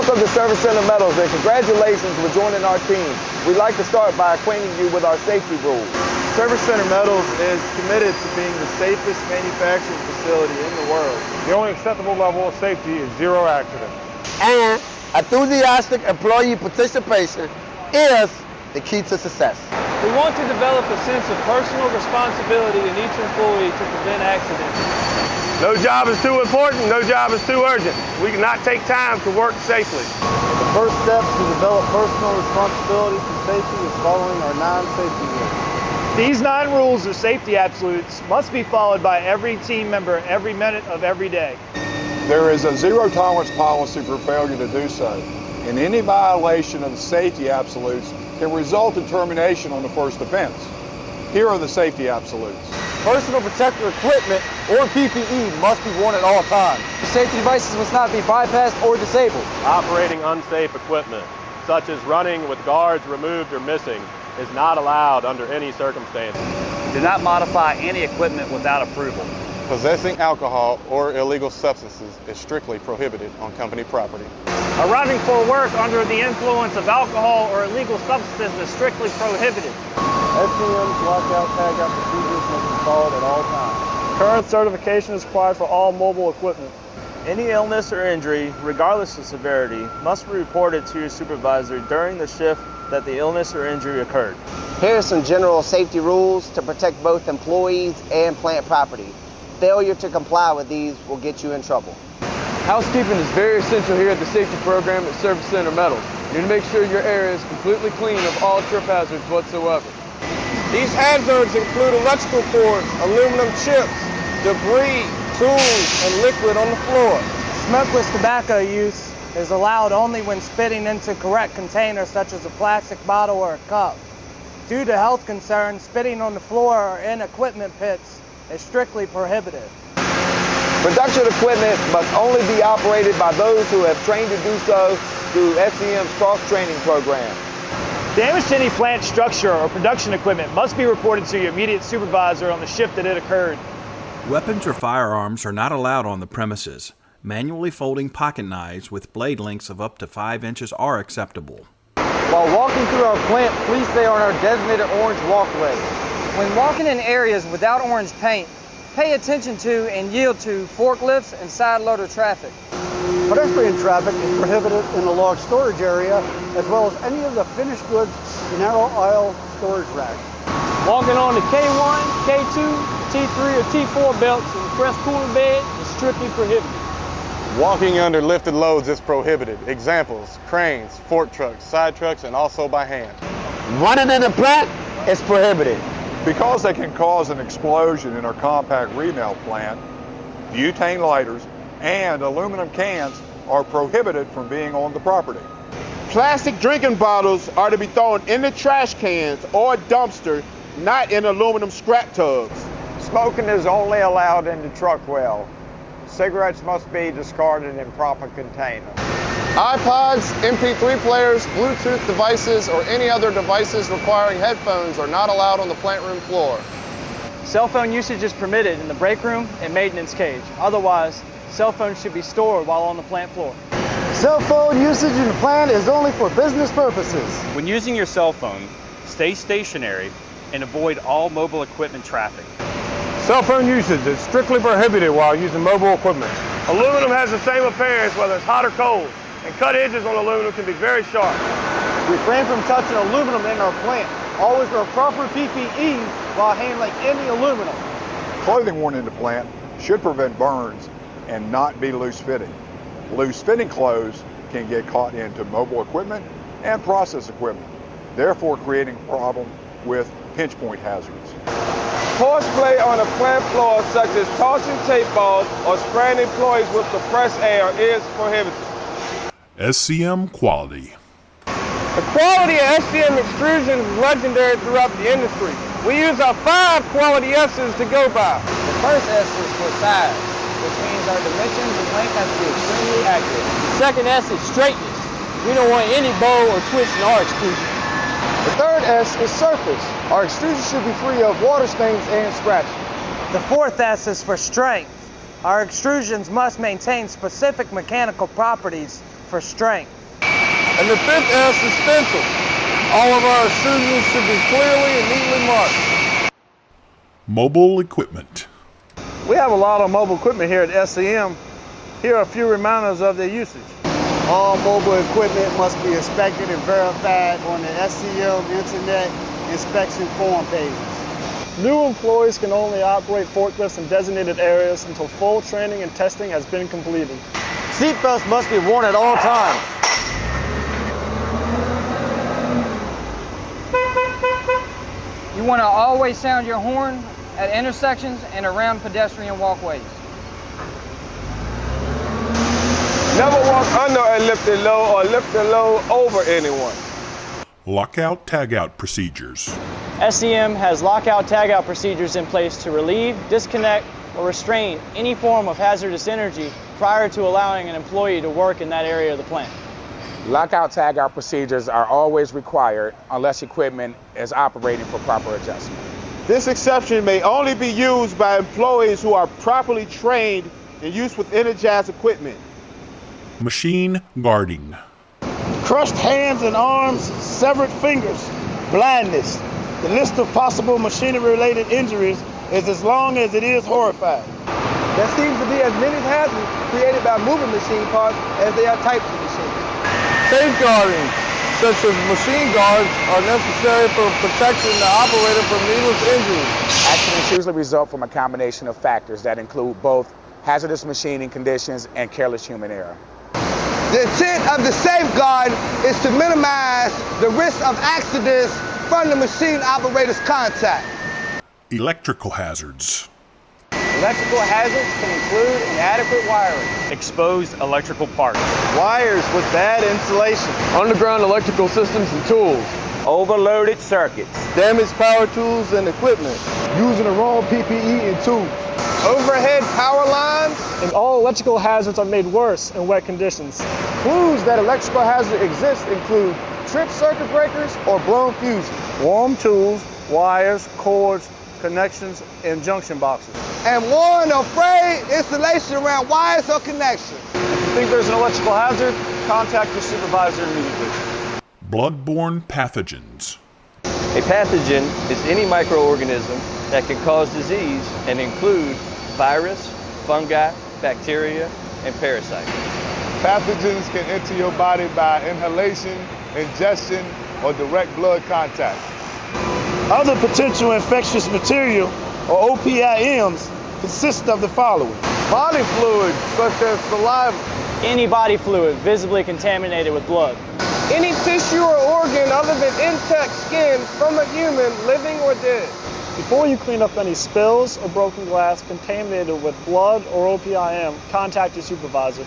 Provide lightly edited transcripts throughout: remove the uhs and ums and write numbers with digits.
Welcome to Service Center Metals and congratulations for joining our team. We'd like to start by acquainting you with our safety rules. Service Center Metals is committed to being the safest manufacturing facility in the world. The only acceptable level of safety is 0 accidents. And enthusiastic employee participation is the key to success. We want to develop a sense of personal responsibility in each employee to prevent accidents. No job is too important, no job is too urgent. We cannot take time to work safely. The first step to develop personal responsibility for safety is following our 9 safety rules. These 9 rules of safety absolutes must be followed by every team member every minute of every day. There is a zero-tolerance policy for failure to do so, and any violation of the safety absolutes can result in termination on the first offense. Here are the safety absolutes. Personal protective equipment or PPE must be worn at all times. Safety devices must not be bypassed or disabled. Operating unsafe equipment, such as running with guards removed or missing, is not allowed under any circumstances. Do not modify any equipment without approval. Possessing alcohol or illegal substances is strictly prohibited on company property. Arriving for work under the influence of alcohol or illegal substances is strictly prohibited. SCM's lockout tagout procedures must be followed at all times. Current certification is required for all mobile equipment. Any illness or injury, regardless of severity, must be reported to your supervisor during the shift that the illness or injury occurred. Here are some general safety rules to protect both employees and plant property. Failure to comply with these will get you in trouble. Housekeeping is very essential here at the safety program at Service Center Metals. You need to make sure your area is completely clean of all trip hazards whatsoever. These hazards include electrical cords, aluminum chips, debris, tools, and liquid on the floor. Smokeless tobacco use is allowed only when spitting into correct containers such as a plastic bottle or a cup. Due to health concerns, spitting on the floor or in equipment pits is strictly prohibited. Production equipment must only be operated by those who have trained to do so through SCM's cross-training program. Damage to any plant structure or production equipment must be reported to your immediate supervisor on the shift that it occurred. Weapons or firearms are not allowed on the premises. Manually folding pocket knives with blade lengths of up to 5 inches are acceptable. While walking through our plant, please stay on our designated orange walkway. When walking in areas without orange paint, pay attention to and yield to forklifts and side loader traffic. Pedestrian traffic is prohibited in the log storage area, as well as any of the finished goods narrow aisle storage racks. Walking on the K1, K2, T3, or T4 belts in the press cooler bed is strictly prohibited. Walking under lifted loads is prohibited. Examples, cranes, fork trucks, side trucks, and also by hand. Running in the plant is prohibited. Because they can cause an explosion in our compact remelt plant, butane lighters and aluminum cans are prohibited from being on the property. Plastic drinking bottles are to be thrown in the trash cans or dumpster, not in aluminum scrap tubs. Smoking is only allowed in the truck well. Cigarettes must be discarded in proper containers. iPods, MP3 players, Bluetooth devices, or any other devices requiring headphones are not allowed on the plant room floor. Cell phone usage is permitted in the break room and maintenance cage. Otherwise, cell phones should be stored while on the plant floor. Cell phone usage in the plant is only for business purposes. When using your cell phone, stay stationary and avoid all mobile equipment traffic. Cell phone usage is strictly prohibited while using mobile equipment. Aluminum has the same appearance whether it's hot or cold, and cut edges on aluminum can be very sharp. Refrain from touching aluminum in our plant. Always wear proper PPE while handling any aluminum. Clothing worn in the plant should prevent burns and not be loose-fitting. Loose-fitting clothes can get caught into mobile equipment and process equipment, therefore creating a problem with pinch point hazards. Horseplay on the plant floor, such as tossing tape balls or spraying employees with compressed air, is prohibited. SCM Quality. The quality of SCM extrusions is legendary throughout the industry. We use our 5 quality S's to go by. The first S is for size, which means our dimensions and length have to be extremely accurate. The second S is straightness. We don't want any bow or twist in our extrusion. The third S is surface. Our extrusion should be free of water stains and scratches. The fourth S is for strength. Our extrusions must maintain specific mechanical properties for strength. And the fifth S is stencil. All of our students should be clearly and neatly marked. Mobile equipment. We have a lot of mobile equipment here at SCM. Here are a few reminders of their usage. All mobile equipment must be inspected and verified on the SCM Internet inspection form pages. New employees can only operate forklifts in designated areas until full training and testing has been completed. Seatbelts must be worn at all times. You want to always sound your horn at intersections and around pedestrian walkways. Never walk under a lifted load or lift a load over anyone. Lockout tagout procedures. SCM has lockout tagout procedures in place to relieve, disconnect, or restrain any form of hazardous energy prior to allowing an employee to work in that area of the plant. Lockout tagout procedures are always required unless equipment is operating for proper adjustment. This exception may only be used by employees who are properly trained in use with energized equipment. Machine guarding. Crushed hands and arms, severed fingers, blindness. The list of possible machinery-related injuries is as long as it is horrifying. There seems to be as many hazards created by moving machine parts as there are types of machines. Safeguarding, such as machine guards, are necessary for protecting the operator from needless injuries. Accidents usually result from a combination of factors that include both hazardous machining conditions and careless human error. The intent of the safeguard is to minimize the risk of accidents from the machine operator's contact. Electrical hazards. Electrical hazards can include inadequate wiring, exposed electrical parts, Wires with bad insulation, Underground electrical systems and tools. overloaded circuits, Damaged power tools and equipment. Using the wrong PPE and tools. overhead power lines, And all electrical hazards are made worse in wet conditions. Clues that electrical hazards exist include tripped circuit breakers or blown fuses. warm tools, wires, cords, connections, and junction boxes. And warn or frayed installation around wires or connections. If you think there's an electrical hazard, contact your supervisor immediately. Bloodborne pathogens. A pathogen is any microorganism that can cause disease and include virus, fungi, bacteria, and parasites. Pathogens can enter your body by inhalation, ingestion, or direct blood contact. Other potential infectious material, or OPIMs, consist of the following. Body fluids such as saliva. any body fluid visibly contaminated with blood, Any tissue or organ other than intact skin from a human, living or dead. Before you clean up any spills or broken glass contaminated with blood or OPIM, contact your supervisor.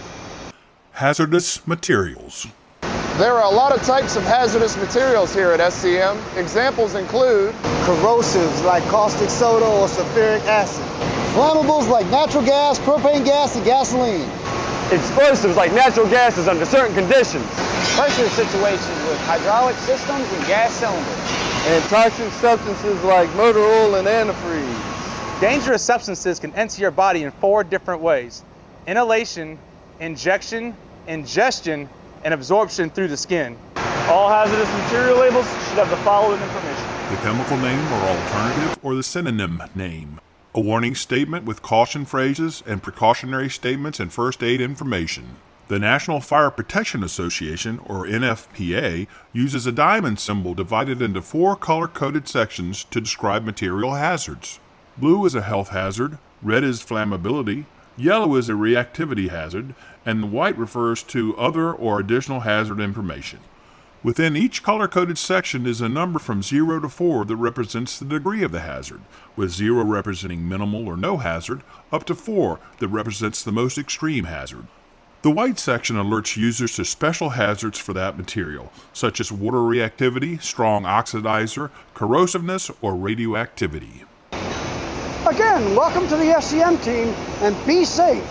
Hazardous materials. There are a lot of types of hazardous materials here at SCM. Examples include corrosives like caustic soda or sulfuric acid, flammables like natural gas, propane gas, and gasoline, explosives like natural gases under certain conditions, pressure situations with hydraulic systems and gas cylinders, and toxic substances like motor oil and antifreeze. Dangerous substances can enter your body in 4 different ways: inhalation, injection, ingestion, and absorption through the skin. All hazardous material labels should have the following information: The chemical name or alternative or the synonym name. A warning statement with caution phrases and precautionary statements and first aid information. The National Fire Protection Association, or NFPA, uses a diamond symbol divided into 4 color-coded sections to describe material hazards. Blue is a health hazard, red is flammability, yellow is a reactivity hazard, and white refers to other or additional hazard information. Within each color-coded section is a number from 0 to 4 that represents the degree of the hazard, with 0 representing minimal or no hazard, up to 4 that represents the most extreme hazard. The white section alerts users to special hazards for that material, such as water reactivity, strong oxidizer, corrosiveness, or radioactivity. Again, welcome to the SCM team, and be safe.